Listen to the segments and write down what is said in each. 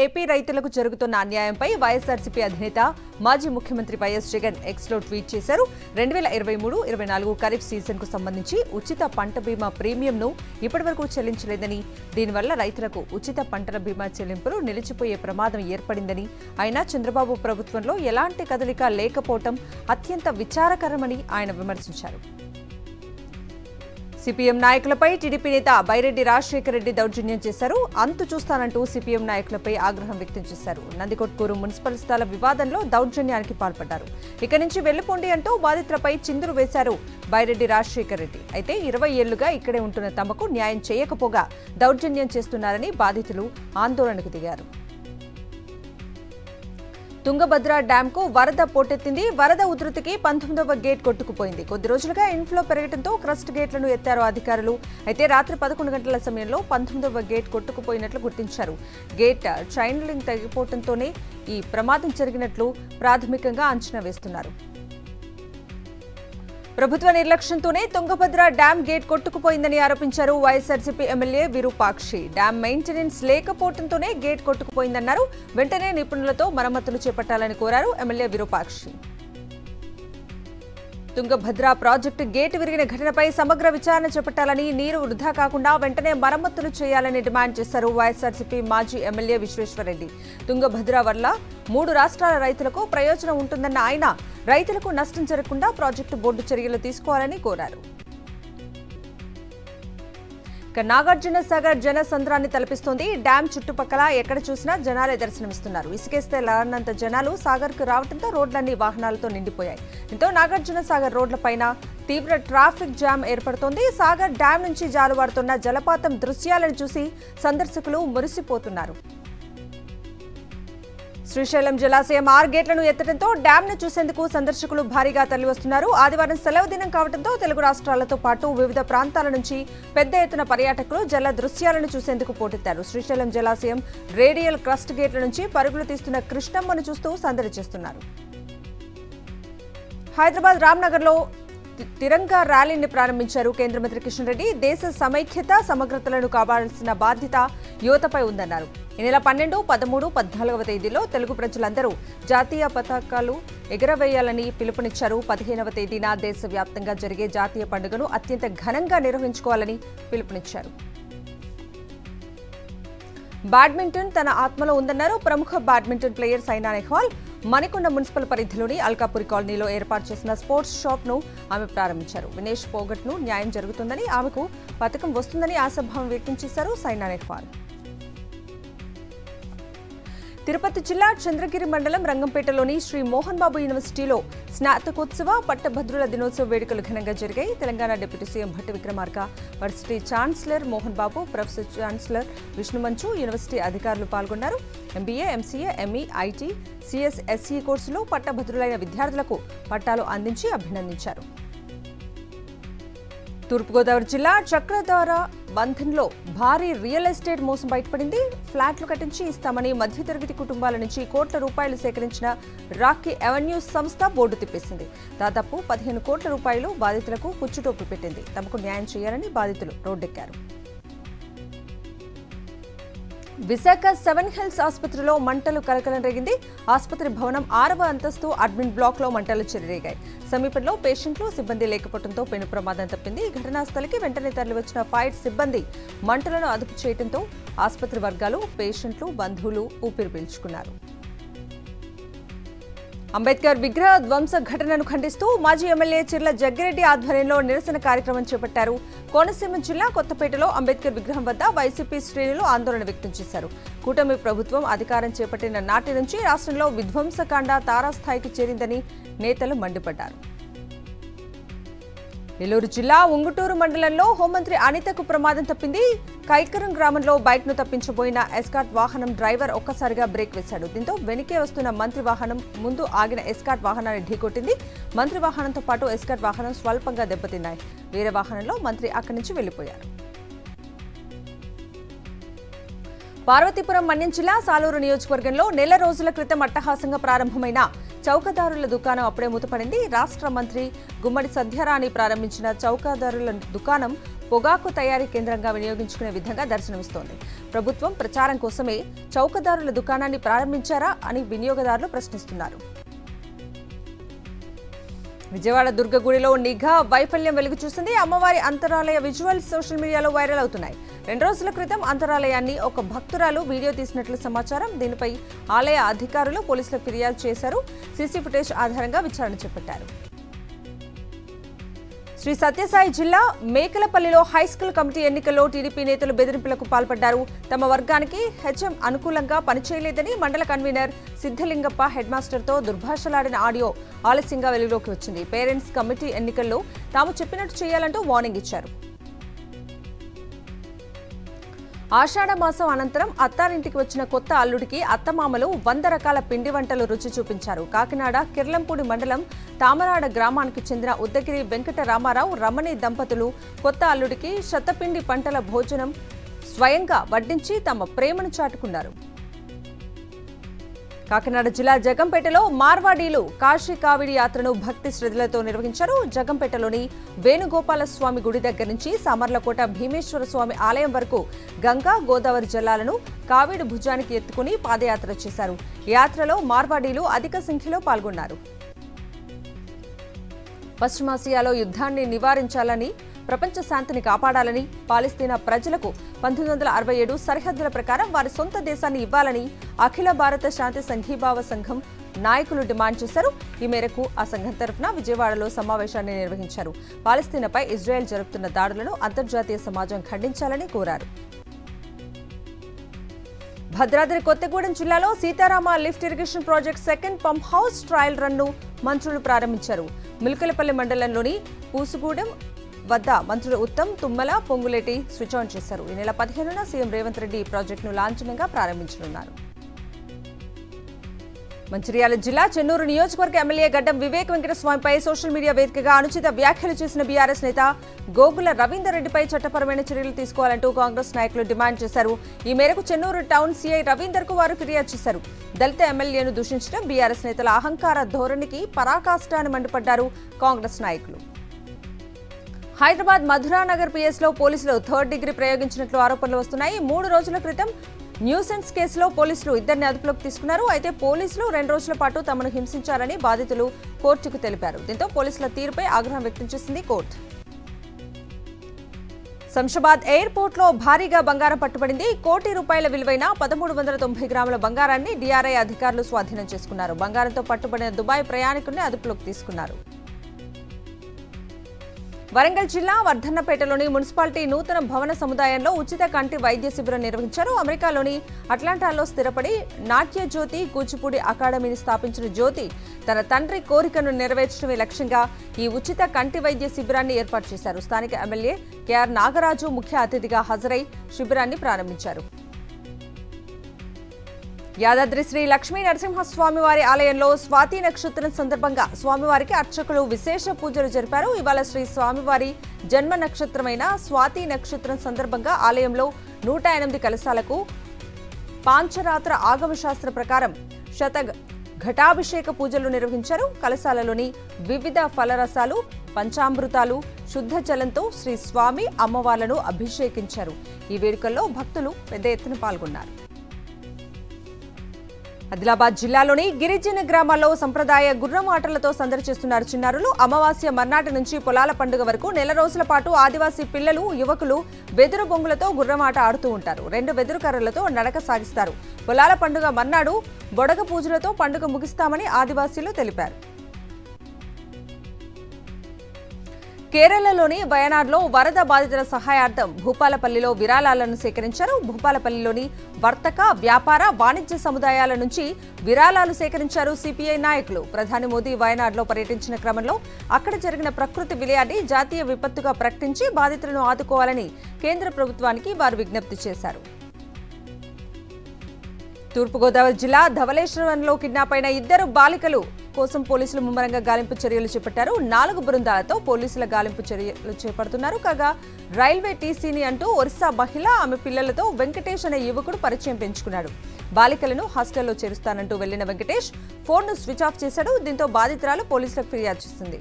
AP రైతులకు జరుగుతున్న అన్యాయంపై వైఎస్ఆర్సీపీ అధినేత మాజీ ముఖ్యమంత్రి వైఎస్ జగన్ ఎక్స్లో ట్వీట్ చేశారు. 2023-24 ఖరీఫ్ సీజన్కు సంబంధించి ఉచిత పంట బీమా ప్రీమియంను ఇప్పటివరకు చెల్లించలేదని, దీనివల్ల రైతులకు ఉచిత పంటల బీమా చెల్లింపులు నిలిచిపోయే ప్రమాదం ఏర్పడిందని, అయినా చంద్రబాబు ప్రభుత్వంలో ఎలాంటి కదలిక లేకపోవడం అత్యంత విచారకరమని ఆయన విమర్శించారు. సిపిఎం నాయకులపై టీడీపీ నేత బైరెడ్డి రాజశేఖర రెడ్డి దౌర్జన్యం చేశారు. అంతు చూస్తానంటూ సిపిఎం నాయకులపై ఆగ్రహం వ్యక్తం చేశారు. నందికొట్కూరు మున్సిపల్ స్థల వివాదంలో దౌర్జన్యానికి పాల్పడ్డారు. ఇక నుంచి వెళ్లిపోండి అంటూ బాధితులపై చిందులు వేశారు బైరెడ్డి రాజశేఖర రెడ్డి. అయితే 20 ఏళ్లుగా ఇక్కడే ఉంటున్న తమకు న్యాయం చేయకపోగా దౌర్జన్యం చేస్తున్నారని బాధితులు ఆందోళనకు దిగారు. తుంగభద్ర డ్యాంకు వరద పోటెత్తింది. వరద ఉధృతికి 19వ గేట్ కొట్టుకుపోయింది. కొద్ది రోజులుగా ఇన్ఫ్లో పెరగడంతో క్రస్ట్ గేట్లను ఎత్తారు అధికారులు. అయితే రాత్రి 11 గంటల సమయంలో 19వ గేట్ కొట్టుకుపోయినట్లు గుర్తించారు. గేట్ చైన్లింగ్ తెగిపోవడంతోనే ఈ ప్రమాదం జరిగినట్లు ప్రాథమికంగా అంచనా వేస్తున్నారు. ప్రభుత్వ నిర్లక్ష్యంతోనే తుంగభద్ర డ్యాం గేట్ కొట్టుకుపోయిందని ఆరోపించారు YSRCP MLA Virupakshi. Dam maintenance లేకపోవడంతోనే గేట్ కొట్టుకుపోయిందన్నారు. వెంటనే నిపుణులతో మరమ్మతులు చేపట్టాలని కోరారు MLA Virupakshi. Tungabhadra project gate విరిగిన ఘటనపై సమగ్ర విచారణ చేపట్టాలని, నీరు వృధా కాకుండా వెంటనే మరమ్మతులు చేయాలని డిమాండ్ చేశారు వైఎస్ఆర్సీపీ మాజీ ఎమ్మెల్యే విశ్వేశ్వరరెడ్డి. తుంగభద్ర వల్ల 3 రాష్ట్రాల రైతులకు ప్రయోజనం ఉంటుందన్న ఆయన రైతులకు నష్టం జరగకుండా ప్రాజెక్టు బోర్డు చర్యలు తీసుకోవాలని కోరారు. నాగార్జున సాగర్ జన సంద్రాన్ని తలపిస్తోంది. డ్యాం చుట్టుపక్కల ఎక్కడ చూసినా జనాలే దర్శనమిస్తున్నారు. ఇసుకేస్తే లానంత జనాలు సాగర్కు రావడంతో రోడ్లన్నీ వాహనాలతో నిండిపోయాయి. దీంతో నాగార్జున సాగర్ రోడ్లపైన తీవ్ర ట్రాఫిక్ జామ్ ఏర్పడుతోంది. సాగర్ డ్యాం నుంచి జాలువారుతున్న జలపాతం దృశ్యాలను చూసి సందర్శకులు మురిసిపోతున్నారు. శ్రీశైలం జలాశయం 6 గేట్లను ఎత్తడంతో డ్యాంను చూసేందుకు సందర్శకులు భారీగా తరలివస్తున్నారు. ఆదివారం సెలవు దినం కావడంతో తెలుగు రాష్ట్రాలతో పాటు వివిధ ప్రాంతాల నుంచి పెద్ద ఎత్తున పర్యాటకులు జల దృశ్యాలను చూసేందుకు పోటెత్తారు. శ్రీశైలం జలాశయం రేడియల్ క్రస్ట్ గేట్ల నుంచి పరుగులు తీస్తున్న కృష్ణమ్మను చూస్తూ సందడి చేస్తున్నారు. హైదరాబాద్ రామ్నగర్లో తిరంగా ర్యాలీని ప్రారంభించారు కేంద్ర మంత్రి కిషన్ రెడ్డి. దేశ సమైక్యత సమగ్రతలను కాపాడాల్సిన బాధ్యత యువతపై ఉందన్నారు. ఈ నెల 12, 13, 14వ తేదీలో తెలుగు ప్రజలందరూ జాతీయ పతాకాలు ఎగరవేయాలని పిలుపునిచ్చారు. 15వ తేదీన దేశవ్యాప్తంగా జరిగే జాతీయ పండుగను అత్యంత ఘనంగా నిర్వహించుకోవాలని పిలుపునిచ్చారు. బ్యాడ్మింటన్ తన ఆత్మలో ఉందన్నారు ప్రముఖ badminton player Saina Nehwal. Manikonda municipal పరిధిలోని అల్కాపురి కాలనీలో ఏర్పాటు చేసిన స్పోర్ట్స్ షాప్ను ఆమె ప్రారంభించారు. వినేష్ పోగట్ను న్యాయం జరుగుతుందని, ఆమెకు పథకం వస్తుందని ఆశాభావం వ్యక్తం చేశారు సైనా నెహ్వాల్. తిరుపతి జిల్లా చంద్రగిరి మండలం రంగంపేటలోని శ్రీ మోహన్ బాబు యూనివర్సిటీలో స్నాతకోత్సవ పట్టభద్రుల దినోత్సవ వేడుకలు ఘనంగా జరిగాయి. Telangana deputy CM Bhatti Vikramarka, varsity chancellor Mohan Babu, professor chancellor Vishnu Manchu, university అధికారులు పాల్గొన్నారు. MBA, MCA, ME, IT, CS, SE కోర్సులో పట్టభద్రులైన విద్యార్థులకు పట్టాలు అందించి అభినందించారు. తూర్పుగోదావరి జిల్లా చక్రధార బంధన్లో భారీ రియల్ ఎస్టేట్ మోసం బయటపడింది. ఫ్లాట్లు కట్టించి ఇస్తామని మధ్యతరగతి కుటుంబాల నుంచి కోట్ల రూపాయలు సేకరించిన రాకీ అవెన్యూ సంస్థ బోర్డు తిప్పేసింది. దాదాపు 15 కోట్ల రూపాయలు బాధితులకు పుచ్చుటోపు పెట్టింది. తమకు న్యాయం చేయాలని బాధితులు రోడ్డెక్కారు. విశాఖ 7 హిల్స్ ఆసుపత్రిలో మంటలు కలకలం రేగింది. ఆసుపత్రి భవనం 6వ అంతస్తు అడ్మిన్ బ్లాక్ లో మంటలు చెలరేగాయి. సమీపంలో పేషెంట్లు, సిబ్బంది లేకపోవడంతో పెను ప్రమాదం తప్పింది. ఘటనా స్థలికి వెంటనే తరలివచ్చిన ఫైర్ సిబ్బంది మంటలను అదుపు చేయడంతో ఆసుపత్రి వర్గాలు, పేషెంట్లు, బంధువులు ఊపిరి పీల్చుకున్నారు. అంబేద్కర్ విగ్రహ ధ్వంస ఘటనను ఖండిస్తూ మాజీ ఎమ్మెల్యే చిర్ల జగ్గిరెడ్డి ఆధ్వర్యంలో నిరసన కార్యక్రమం చేపట్టారు. కోనసీమ జిల్లా కొత్తపేటలో అంబేద్కర్ విగ్రహం వద్ద వైసీపీ శ్రేణులు ఆందోళన వ్యక్తం చేశారు. కూటమి ప్రభుత్వం అధికారం చేపట్టిన నాటి నుంచి రాష్ట్రంలో విధ్వంసకాండ తారాస్థాయికి చేరిందని నేతలు మండిపడ్డారు. నెల్లూరు జిల్లా ఉంగుటూరు మండలంలో హోంమంత్రి అనితకు ప్రమాదం తప్పింది. కైకరం గ్రామంలో బైక్ను తప్పించబోయిన ఎస్కాట్ వాహనం డ్రైవర్ ఒక్కసారిగా బ్రేక్ వేశాడు. దీంతో వెనుకే వస్తున్న మంత్రి వాహనం ముందు ఆగిన ఎస్కాట్ వాహనాన్ని ఢీకొట్టింది. మంత్రి వాహనంతో పాటు ఎస్కాట్ వాహనం స్వల్పంగా దెబ్బతిన్నాయి. వేరే వాహనంలో మంత్రి అక్కడి నుంచి వెళ్లిపోయారు. పార్వతీపురం మన్యం జిల్లా సాలూరు నియోజకవర్గంలో నెల రోజుల క్రితం అట్టహాసంగా ప్రారంభమైన చౌకదారుల దుకాణం అప్పుడే మూతపడింది. రాష్ట్ర మంత్రి గుమ్మడి సత్యరాణి ప్రారంభించిన చౌకదారుల దుకాణం పొగాకు తయారీ కేంద్రంగా వినియోగించుకునే విధంగా దర్శనమిస్తోంది. ప్రభుత్వం ప్రచారం కోసమే చౌకదారుల దుకాణాన్ని ప్రారంభించారా అని వినియోగదారులు ప్రశ్నిస్తున్నారు. విజయవాడ దుర్గగుడిలో నిఘా వైఫల్యం వెలుగు చూస్తుంది. అమ్మవారి అంతరాలయ విజువల్స్ సోషల్ మీడియాలో వైరల్ అవుతున్నాయి. 2 రోజుల క్రితం అంతరాలయాన్ని ఒక భక్తురాలు వీడియో తీసినట్లు సమాచారం. దీనిపై ఆలయ అధికారులు పోలీసులకు ఫిర్యాదు చేశారు. సీసీ ఫుటేజ్ ఆధారంగా విచారణ చేపట్టారు. శ్రీ సత్యసాయి జిల్లా మేకలపల్లిలో హైస్కూల్ కమిటీ ఎన్నికల్లో టీడీపీ నేతలు బెదిరింపులకు పాల్పడ్డారు. తమ వర్గానికి హెచ్ఎం అనుకూలంగా పనిచేయలేదని మండల కన్వీనర్ సిద్ధలింగప్ప హెడ్ మాస్టర్తో దుర్భాషలాడిన ఆడియో ఆలస్యంగా వెలుగులోకి వచ్చింది. పేరెంట్స్ కమిటీ ఎన్నికల్లో తాము చెప్పినట్టు చేయాలంటూ వార్నింగ్ ఇచ్చారు. ఆషాఢ మాసం అనంతరం అత్తారింటికి వచ్చిన కొత్త అల్లుడికి అత్తమామలు 100 రకాల పిండి వంటలు రుచి చూపించారు. కాకినాడ కిర్లంపూడి మండలం తామరాడ గ్రామానికి చెందిన ఉద్దగిరి వెంకట రామారావు రమణి దంపతులు కొత్త అల్లుడికి శతపిండి పంటల భోజనం స్వయంగా వడ్డించి తమ ప్రేమను చాటుకున్నారు. కాకినాడ జిల్లా జగంపేటలో మార్వాడీలు కాశీ కావిడి యాత్రను భక్తి శ్రద్ధలతో నిర్వహించారు. జగంపేటలోని వేణుగోపాల స్వామి గుడి దగ్గర నుంచి సామర్లకోట భీమేశ్వర స్వామి ఆలయం వరకు గంగా గోదావరి జలాలను కావిడి భుజానికి ఎత్తుకుని పాదయాత్ర చేశారు. యాత్రలో మార్వాడీలు అధిక సంఖ్యలో పాల్గొన్నారు. పశ్చిమాసియాలో యుద్ధాన్ని నివారించాలని, ప్రపంచ శాంతిని కాపాడాలని, పాలస్తీనా ప్రజలకు 1967 సరిహద్దుల ప్రకారం వారి సొంత దేశాన్ని ఇవ్వాలని అఖిల భారత శాంతి సంఘీభావ సంఘం నాయకులు డిమాండ్ చేశారు. ఈ మేరకు ఆ సంఘం తరఫున విజయవాడలో సమావేశాన్ని నిర్వహించారు. పాలస్తీనాపై ఇజ్రాయెల్ జరుపుతున్న దాడులను అంతర్జాతీయ సమాజం ఖండించాలని కోరారు. భద్రాద్రి కొత్తగూడెం జిల్లాలో Sitarama lift irrigation project second pump house trial run ను మంత్రులు ప్రారంభించారు. మిల్కలపల్లి మండలంలోని పూసుగూడెం వద్ద మంత్రులు ఉత్తమ్, తుమ్మల, పొంగులేటి స్విచ్ ఆన్ చేశారు. ఈ నెల 15న సీఎం రేవంత్ రెడ్డి ఈ ప్రాజెక్టును లాంఛనంగా ప్రారంభించనున్నారు. మంచిర్యాల జిల్లా చెన్నూరు నియోజకవర్గ ఎమ్మెల్యే గడ్డం వివేక్ వెంకటస్వామిపై సోషల్ మీడియా వేదికగా అనుచిత వ్యాఖ్యలు చేసిన బీఆర్ఎస్ నేత గోగుల రవీందర్ రెడ్డిపై చట్టపరమైన చర్యలు తీసుకోవాలంటూ కాంగ్రెస్ నాయకులు డిమాండ్ చేశారు. ఈ మేరకు చెన్నూరు టౌన్ సీఐ రవీందర్ కు వారు ఫిర్యాదు చేశారు. దళిత ఎమ్మెల్యేను దూషించడం బీఆర్ఎస్ నేతల అహంకార ధోరణికి పరాకాష్ట అని మండిపడ్డారు కాంగ్రెస్ నాయకులు. హైదరాబాద్ మధురానగర్ పిఎస్లో పోలీసులు 3rd డిగ్రీ ప్రయోగించినట్లు ఆరోపణలు వస్తున్నాయి. 3 రోజుల క్రితం న్యూసెన్స్ కేసులో పోలీసులు 2ని అదుపులోకి తీసుకున్నారు. అయితే పోలీసులు 2 రోజుల పాటు తమను హింసించారని బాధితులు కోర్టుకు తెలిపారు. దీంతో పోలీసుల తీరుపై ఆగ్రహం వ్యక్తం చేసింది కోర్టు. శంషాబాద్ ఎయిర్పోర్ట్లో భారీగా బంగారం పట్టుబడింది. ₹1,00,00,000 విలువైన 1390 గ్రాముల బంగారాన్ని డీఆర్ఐ అధికారులు స్వాధీనం చేసుకున్నారు. బంగారంతో పట్టుబడిన దుబాయ్ ప్రయాణికుల్ని అదుపులోకి తీసుకున్నారు. వరంగల్ జిల్లా వర్ధన్నపేటలోని మున్సిపాలిటీ నూతన భవన సముదాయంలో ఉచిత కంటి వైద్య శిబిరం నిర్వహించారు. అమెరికాలోని అట్లాంటాలో స్థిరపడి నాట్య జ్యోతి కూచిపూడి అకాడమీని స్థాపించిన జ్యోతి తన తండ్రి కోరికను నెరవేర్చడమే లక్ష్యంగా ఈ ఉచిత కంటి వైద్య శిబిరాన్ని ఏర్పాటు చేశారు. స్థానిక ఎమ్మెల్యే కేఆర్ నాగరాజు ముఖ్య అతిథిగా హాజరై శిబిరాన్ని ప్రారంభించారు. యాదాద్రి శ్రీ లక్ష్మీ నరసింహస్వామివారి ఆలయంలో స్వాతి నక్షత్రం సందర్భంగా స్వామివారికి అర్చకులు విశేష పూజలు జరిపారు. ఇవాళ శ్రీ స్వామివారి జన్మ నక్షత్రమైన స్వాతి నక్షత్రం సందర్భంగా ఆలయంలో 108 కలశాలకు పాంచరాత్ర ఆగమ శాస్త్ర ప్రకారం ఘటాభిషేక పూజలు నిర్వహించారు. కలశాలలోని వివిధ ఫలరసాలు, పంచామృతాలు, శుద్ధ జలంతో శ్రీ స్వామి అమ్మవార్లను అభిషేకించారు. ఈ వేడుకల్లో భక్తులు పెద్ద ఎత్తున పాల్గొన్నారు. ఆదిలాబాద్ జిల్లాలోని గిరిజన గ్రామాల్లో సంప్రదాయ గుర్రం ఆటలతో సందడి చేస్తున్నారు చిన్నారులు. అమావాస్య మర్నాటి నుంచి పొలాల పండుగ వరకు నెల రోజుల పాటు ఆదివాసీ పిల్లలు, యువకులు వెదురు బొంగులతో గుర్రం ఆట ఆడుతూ ఉంటారు. 2 వెదురు కర్రలతో నడక సాగిస్తారు. పొలాల పండుగ మర్నాడు బొడగ పూజలతో పండుగ ముగిస్తామని ఆదివాసీలు తెలిపారు. కేరళలోని వయనాడ్లో వరద బాధితుల సహాయార్థం భూపాలపల్లిలో విరాళాలను సేకరించారు. భూపాలపల్లిలోని వర్తక, వ్యాపార, వాణిజ్య సముదాయాల నుంచి విరాళాలు సేకరించారు సిపిఐ నాయకులు. ప్రధాని మోదీ వయనాడ్లో పర్యటించిన క్రమంలో అక్కడ జరిగిన ప్రకృతి విలయాన్ని జాతీయ విపత్తుగా ప్రకటించి బాధితులను ఆదుకోవాలని కేంద్ర ప్రభుత్వానికి వారు విజ్ఞప్తి చేశారు. తూర్పుగోదావరి జిల్లా ధవళేశ్వరంలో కిడ్నాప్ అయిన 2 బాలికలు కోసం పోలీసులు ముమ్మరంగా గాలింపు చర్యలు చేపట్టారు. 4 బృందాలతో పోలీసుల గాలింపు చర్యలు చేపడుతున్నారు. కాగా రైల్వే టీసీని అంటూ ఒరిస్సా మహిళ ఆమె పిల్లలతో వెంకటేష్ అనే యువకుడు పరిచయం పెంచుకున్నాడు. బాలికలను హాస్టల్లో చేరుస్తానంటూ వెళ్లిన వెంకటేష్ ఫోన్ను స్విచ్ ఆఫ్ చేశాడు. దీంతో బాధితురాలు పోలీసులకు ఫిర్యాదు చేసింది.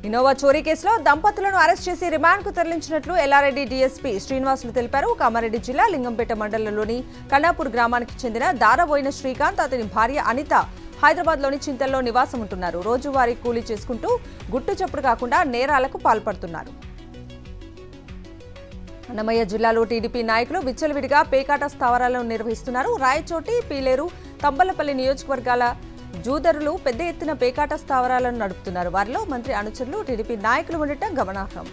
ఇన్నోవా చోరీ కేసులో దంపతులను అరెస్ట్ చేసి రిమాండ్కు తరలించినట్లు ఎల్లారెడ్డి డీఎస్పీ శ్రీనివాసులు తెలిపారు. కామారెడ్డి జిల్లా లింగంపేట మండలంలోని కన్నాపూర్ గ్రామానికి చెందిన దారబోయిన శ్రీకాంత్, అతని భార్య అనిత హైదరాబాద్లోని చింతల్లో నివాసం ఉంటున్నారు. రోజువారీ కూలీ చేసుకుంటూ గుట్టు చప్పుడు కాకుండా నేరాలకు పాల్పడుతున్నారు. అన్నమయ్య జిల్లాలో టీడీపీ నాయకులు విచ్చలవిడిగా పేకాట స్థావరాలను నిర్వహిస్తున్నారు. రాయచోటి, పీలేరు, తంబలపల్లి నియోజకవర్గాల జూదరులు పెద్ద ఎత్తున పేకాట స్థావరాలను నడుపుతున్నారు. వారిలో మంత్రి అనుచరులు, టీడీపీ నాయకులు ఉండటం గమనార్హం.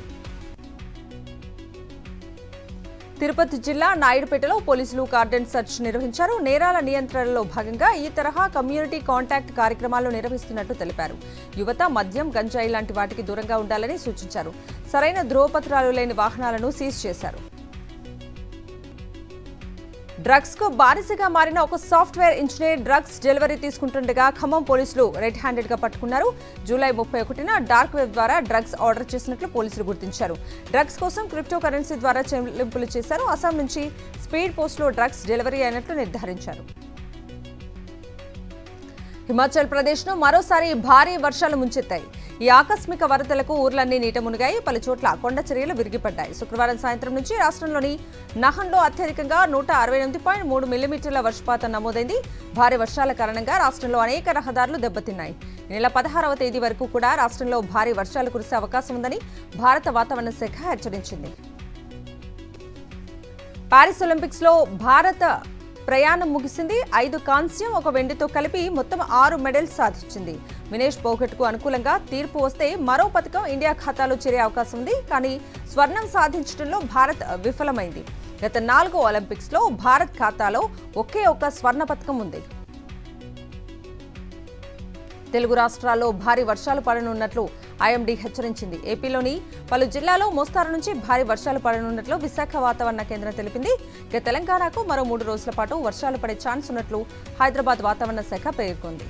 తిరుపతి జిల్లా నాయుడుపేటలో పోలీసులు కార్డన్ సెర్చ్ నిర్వహించారు. నేరాల నియంత్రణలో భాగంగా ఈ తరహా కమ్యూనిటీ కాంటాక్ట్ కార్యక్రమాలు నిర్వహిస్తున్నట్టు తెలిపారు. యువత మద్యం, గంజాయి లాంటి వాటికి దూరంగా ఉండాలని సూచించారు. సరైన ధ్రువపత్రాలు లేని వాహనాలను సీజ్ చేశారు. డ్రగ్స్ కు బానిసగా మారిన ఒక సాఫ్ట్వేర్ ఇంజనీర్ డ్రగ్స్ డెలివరీ తీసుకుంటుండగా ఖమ్మం పోలీసులు రెడ్ హ్యాండెడ్ గా పట్టుకున్నారు. జూలై 31న డార్క్ వెబ్ ద్వారా డ్రగ్స్ ఆర్డర్ చేసినట్లు పోలీసులు గుర్తించారు. డ్రగ్స్ కోసం క్రిప్టో కరెన్సీ ద్వారా చెల్లింపులు చేశారు. అస్సాం నుంచి స్పీడ్ పోస్ట్ లో డ్రగ్స్ డెలివరీ అయినట్లు నిర్ధారించారు. హిమాచల్ ప్రదేశ్ను మరోసారి భారీ వర్షాలు ముంచెత్తాయి. ఈ ఆకస్మిక వరదలకు ఊర్లన్నీ నీట మునిగాయి. పలు చోట్ల కొండ చర్యలు విరిగిపడ్డాయి. శుక్రవారం సాయంత్రం నుంచి రాష్ట్రంలోని నహన్లో అత్యధికంగా 168.3 మిల్లీమీటర్ల వర్షపాతం నమోదైంది. భారీ వర్షాల కారణంగా రాష్ట్రంలో అనేక రహదారులు దెబ్బతిన్నాయి. ఈ నెల 16వ తేదీ వరకు కూడా రాష్ట్రంలో భారీ వర్షాలు కురిసే అవకాశం ఉందని భారత వాతావరణ శాఖ హెచ్చరించింది. పారిస్ ఒలింపిక్స్ లో భారత ప్రయాణం ముగిసింది. 5 కాంస్యం, 1 వెండితో కలిపి మొత్తం 6 మెడల్స్ సాధించింది. వినేష్ పోగట్కు అనుకూలంగా తీర్పు వస్తే మరో పథకం ఇండియా ఖాతాలో చేరే అవకాశం ఉంది. కానీ స్వర్ణం సాధించడంలో భారత్ విఫలమైంది. గత 4 ఒలింపిక్స్ లో భారత్ ఖాతాలో ఒకే ఒక స్వర్ణ పథకం ఉంది. తెలుగు రాష్ట్రాల్లో భారీ వర్షాలు పడనున్నట్లు ఐఎండీ హెచ్చరించింది. ఏపీలోని పలు జిల్లాల్లో మోస్తారు నుంచి భారీ వర్షాలు పడనున్నట్లు విశాఖ వాతావరణ కేంద్రం తెలిపింది. ఇక తెలంగాణకు మరో 3 రోజుల పాటు వర్షాలు పడే ఛాన్స్ ఉన్నట్లు హైదరాబాద్ వాతావరణ శాఖ పేర్కొంది.